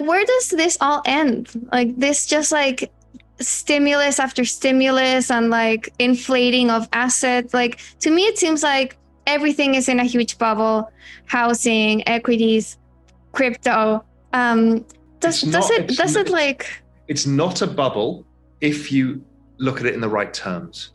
where does this all end? Like this just like stimulus after stimulus and like inflating of assets. Like to me, it seems like everything is in a huge bubble: housing, equities, crypto. Does it like? It's not a bubble if you look at it in the right terms.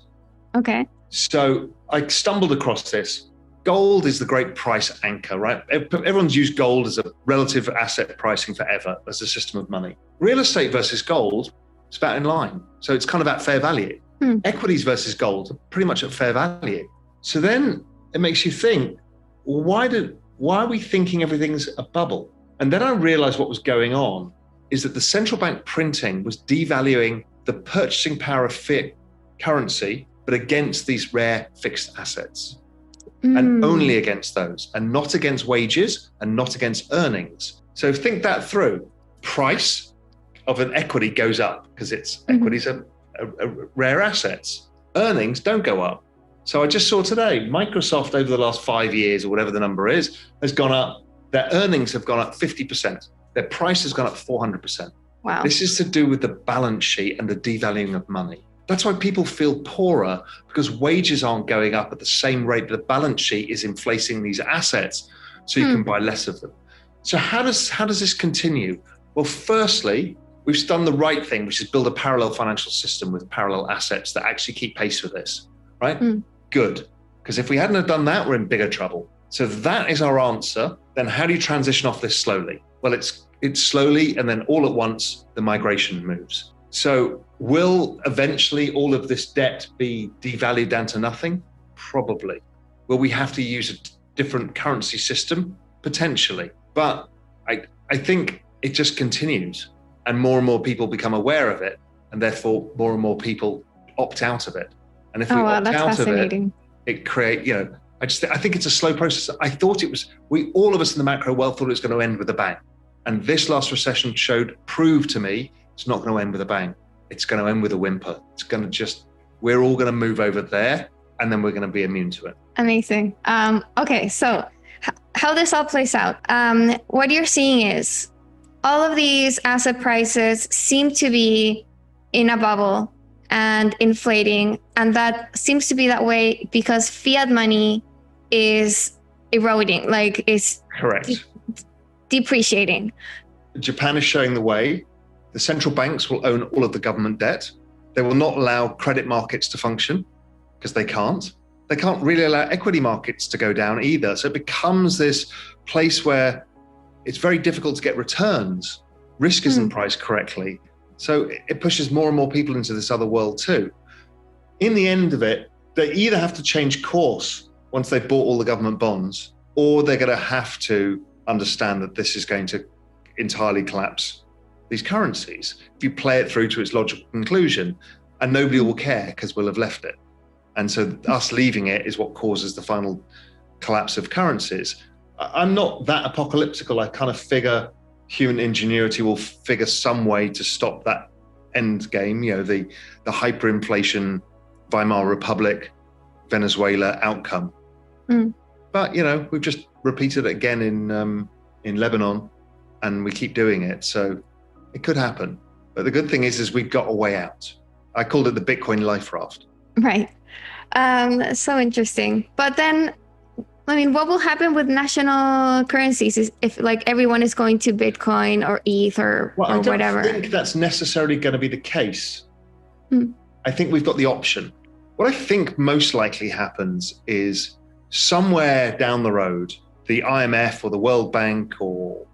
Okay. So I stumbled across this. Gold is the great price anchor, right? Everyone's used gold as a relative asset pricing forever as a system of money. Real estate versus gold, it's about in line. So it's kind of at fair value. Equities versus gold, pretty much at fair value. So then it makes you think, why are we thinking everything's a bubble? And then I realized what was going on is that the central bank printing was devaluing the purchasing power of fiat currency, but against these rare fixed assets. And only against those, and not against wages, and not against earnings. So think that through. Price of an equity goes up because equities are rare assets. Earnings don't go up. So I just saw today, Microsoft over the last 5 years, or whatever the number is, has gone up. Their earnings have gone up 50%. Their price has gone up 400%. Wow. This is to do with the balance sheet and the devaluing of money. That's why people feel poorer, because wages aren't going up at the same rate. The balance sheet is inflating these assets, so you can buy less of them. So how does this continue? Well, firstly, we've done the right thing, which is build a parallel financial system with parallel assets that actually keep pace with this, right? Good, because if we hadn't have done that, we're in bigger trouble. So that is our answer. Then how do you transition off this slowly? Well, it's slowly, and then all at once, the migration moves. So will eventually all of this debt be devalued down to nothing? Probably. Will we have to use a different currency system? Potentially. But I think it just continues, and more people become aware of it, and therefore more and more people opt out of it. And if we opt out of it create, I think it's a slow process. I thought it was, all of us in the macro world thought it was going to end with a bang. And this last recession proved to me, it's not going to end with a bang. It's going to end with a whimper. It's going to we're all going to move over there, and then we're going to be immune to it. Amazing. Okay, so how this all plays out. What you're seeing is all of these asset prices seem to be in a bubble and inflating. And that seems to be that way because fiat money is eroding, like it's correct. Depreciating. Japan is showing the way. The central banks will own all of the government debt. They will not allow credit markets to function because they can't. They can't really allow equity markets to go down either. So it becomes this place where it's very difficult to get returns. Risk isn't priced correctly. So it pushes more and more people into this other world too. In the end of it, they either have to change course once they've bought all the government bonds, or they're going to have to understand that this is going to entirely collapse these currencies. If you play it through to its logical conclusion, and nobody will care because we'll have left it. And so us leaving it is what causes the final collapse of currencies. I'm not that apocalyptical. I kind of figure human ingenuity will figure some way to stop that end game, the hyperinflation, Weimar Republic, Venezuela outcome. But, we've just repeated it again in Lebanon, and we keep doing it. So it could happen. But the good thing is we've got a way out. I called it the Bitcoin life raft. Right. So interesting. But then, what will happen with national currencies if like everyone is going to Bitcoin or ETH or whatever? I don't think that's necessarily going to be the case. I think we've got the option. What I think most likely happens is somewhere down the road, the IMF or the World Bank or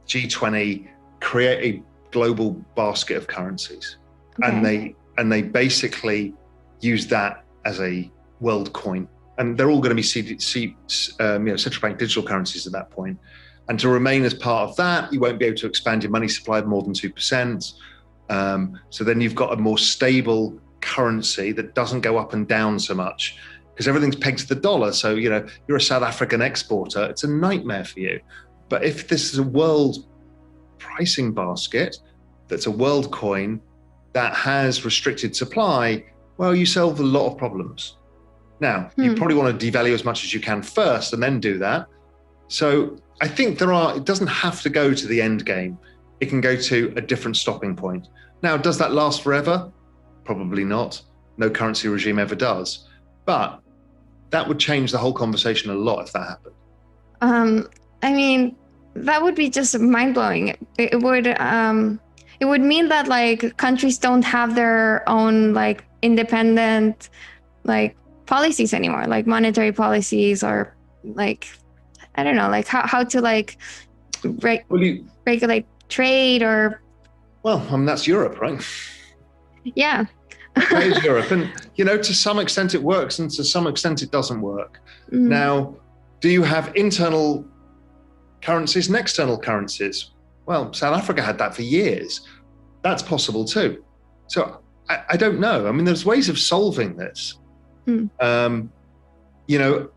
G20 create a global basket of currencies. Okay. And they basically use that as a world coin. And they're all going to be central bank digital currencies at that point. And to remain as part of that, you won't be able to expand your money supply more than 2%. So then you've got a more stable currency that doesn't go up and down so much because everything's pegged to the dollar. So, you're a South African exporter, it's a nightmare for you. But if this is a world pricing basket, that's a world coin that has restricted supply, well, you solve a lot of problems. Now, you probably want to devalue as much as you can first and then do that. So I think it doesn't have to go to the end game. it can go to a different stopping point. Now, does that last forever? Probably not. No currency regime ever does. But that would change the whole conversation a lot if that happened. I mean, that would be just mind-blowing. It would mean that like countries don't have their own like independent like policies anymore, like monetary policies, or like, I don't know, like how to like regulate trade, or well, I mean, that's Europe, right? Yeah. That is Europe. And, you know, to some extent it works and to some extent it doesn't work. Now, do you have internal currencies and external currencies? Well, South Africa had that for years. That's possible too. So I don't know. I mean, there's ways of solving this. You know,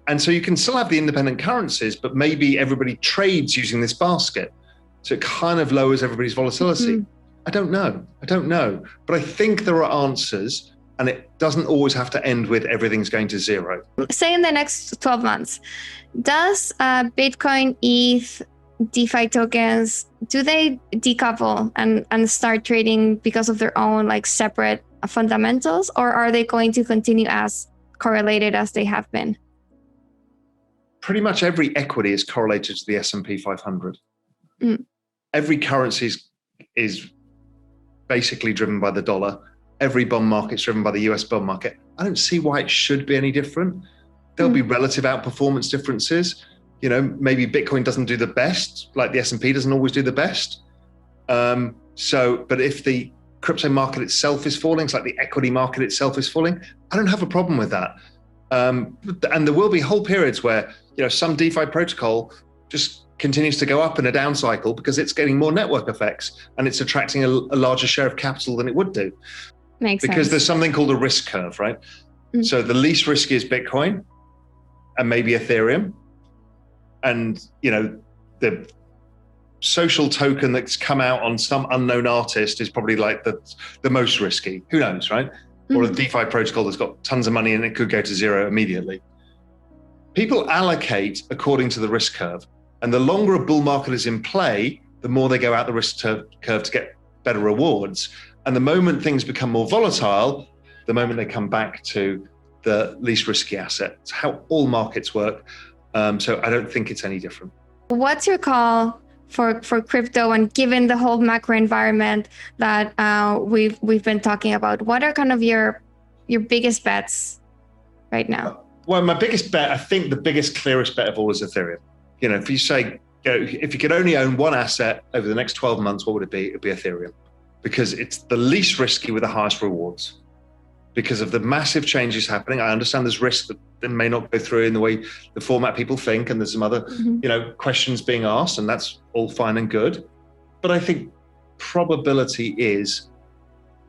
and so you can still have the independent currencies, but maybe everybody trades using this basket. So it kind of lowers everybody's volatility. I don't know. But I think there are answers, and it doesn't always have to end with everything's going to zero. Say in the next 12 months, does Bitcoin, ETH, DeFi tokens, do they decouple and start trading because of their own like separate fundamentals, or are they going to continue as correlated as they have been? Pretty much every equity is correlated to the S&P 500. Every currency is basically driven by the dollar. Every bond market's driven by the US bond market. I don't see why it should be any different. There'll be relative outperformance differences. You know, maybe Bitcoin doesn't do the best, like the S&P doesn't always do the best. But if the crypto market itself is falling, it's like the equity market itself is falling, I don't have a problem with that. And there will be whole periods where, you know, some DeFi protocol just continues to go up in a down cycle because it's getting more network effects and it's attracting a larger share of capital than it would do. Makes sense. Because there's something called a risk curve, right? So the least risky is Bitcoin and maybe Ethereum. And, you know, the social token that's come out on some unknown artist is probably like the most risky. Who knows, right? Or a DeFi protocol that's got tons of money and it could go to zero immediately. People allocate according to the risk curve. And the longer a bull market is in play, the more they go out the risk curve to get better rewards. And the moment things become more volatile, the moment they come back to the least risky asset. It's how all markets work. So I don't think it's any different. What's your call for crypto, and given the whole macro environment that we've been talking about, what are kind of your biggest bets right now? Well, my biggest bet, I think the biggest, clearest bet of all is Ethereum. You know, if you say, you know, if you could only own one asset over the next 12 months, what would it be? It'd be Ethereum, because it's the least risky with the highest rewards. Because of the massive changes happening, I understand there's risk that may not go through in the way, the format people think, and there's some other, you know, questions being asked, and that's all fine and good. But I think probability is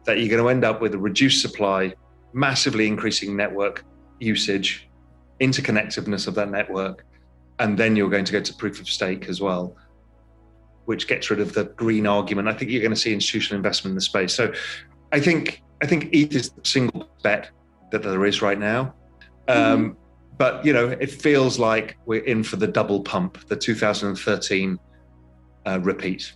that you're going to end up with a reduced supply, massively increasing network usage, interconnectiveness of that network, and then you're going to go to proof of stake as well, which gets rid of the green argument. I think you're going to see institutional investment in the space. So I think ETH is the single bet that there is right now. But, you know, it feels like we're in for the double pump, the 2013 repeat.